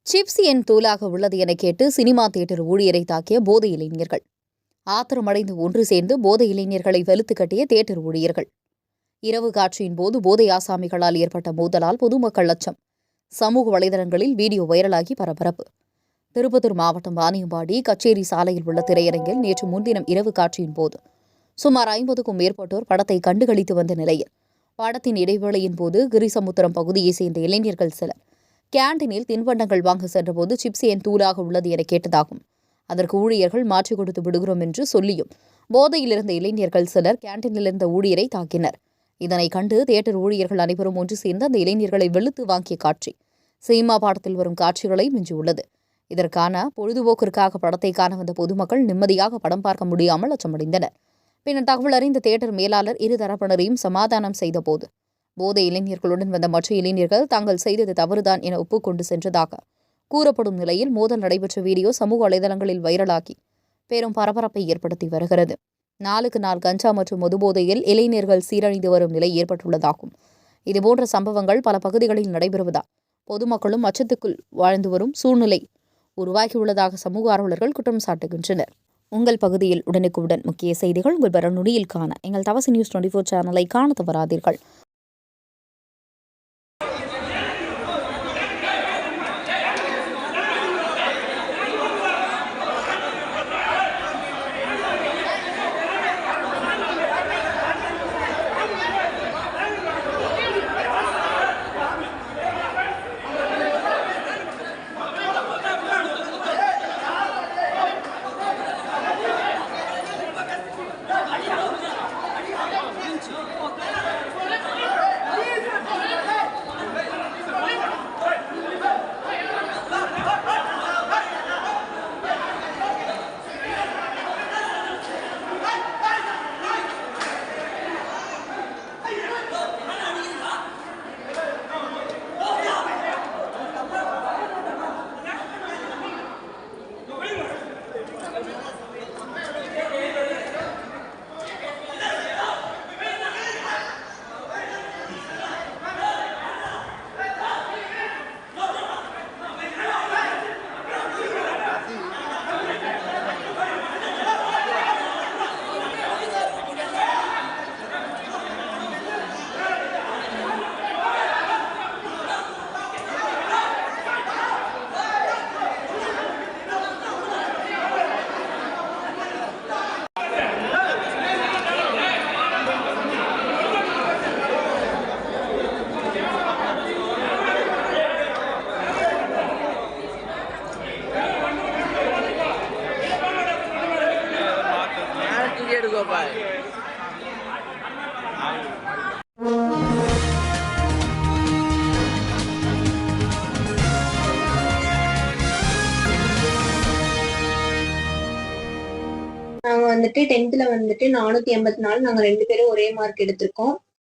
Chips என் தூளாக உள்ளது என கேட்டு சினிமா தியேட்டர் ஊழியரை தாக்கிய போதை இளைஞர்கள். ஆத்திரமடைந்து ஒன்று சேர்ந்து போதை இளைஞர்களை வெளுத்து கட்டிய தியேட்டர் ஊழியர்கள். இரவு காட்சியின் போது போதை ஆசாமிகளால் ஏற்பட்ட மோதலால் பொதுமக்கள் அச்சம். சமூக வலைதளங்களில் வீடியோ வைரலாகி பரபரப்பு. திருப்பத்தூர் மாவட்டம் வாணியம்பாடி கச்சேரி சாலையில் உள்ள திரையரங்கில் நேற்று முன்தினம் இரவு காட்சியின் போது சுமார் 50க்கும் மேற்பட்டோர் படத்தை கண்டுகளித்து வந்த நிலையில் படத்தின் இடைவேளையின் போது கிரிசமுத்திரம் பகுதியைச் சேர்ந்த இளைஞர்கள் சிலர் கேண்டீனில் தின்பண்டங்கள் வாங்க சென்றபோது சிப்ஸ் என் தூளாக உள்ளது என கேட்டதாகும். அதற்கு ஊழியர்கள் மாற்றிக் கொடுத்து விடுகிறோம் என்று சொல்லியும் போதையில் இருந்த இளைஞர்கள் சிலர் கேண்டீனில் இருந்த ஊழியரை தாக்கினர். இதனை கண்டு தியேட்டர் ஊழியர்கள் அனைவரும் ஒன்று சேர்ந்து அந்த இளைஞர்களை வெளுத்து வாங்கிய காட்சி சினிமா பாடத்தில் வரும் காட்சிகளை மிஞ்சியுள்ளது. இதற்கான பொழுதுபோக்கிற்காக படத்தை காண வந்த பொதுமக்கள் நிம்மதியாக படம் பார்க்க முடியாமல் அச்சமடைந்தனர். பின்னர் தகவல் அறிந்த தியேட்டர் மேலாளர் இரு தரப்பினரையும் சமாதானம் செய்தபோது போதை இளைஞர்களுடன் வந்த மற்ற இளைஞர்கள் தாங்கள் செய்தது தவறுதான் என ஒப்புக்கொண்டு சென்றதாக கூறப்படும் நிலையில் மோதல் நடைபெற்ற வீடியோ சமூக வலைதளங்களில் வைரலாகி பெரும் பரபரப்பை ஏற்படுத்தி வருகிறது. நாளுக்கு நாள் கஞ்சா மற்றும் மதுபோதையில் இளைஞர்கள் சீரழிந்து வரும் நிலை ஏற்பட்டுள்ளதாகும். இதுபோன்ற சம்பவங்கள் பல பகுதிகளில் நடைபெறுவதால் பொதுமக்களும் அச்சத்துக்குள் வாழ்ந்து வரும் சூழ்நிலை உருவாகியுள்ளதாக சமூக ஆர்வலர்கள் குற்றம் சாட்டுகின்றனர். உங்கள் பகுதியில் உடனுக்குடன் முக்கிய செய்திகள் உங்கள் வர நொடியில் காண எங்கள் தவசி நியூஸ் 24 சேனலை காண தவறாதீர்கள். நாங்க வந்துட்டு 10th 484 நாங்க 2 பேரும் ஒரே மார்க் எடுத்திருக்கோம்.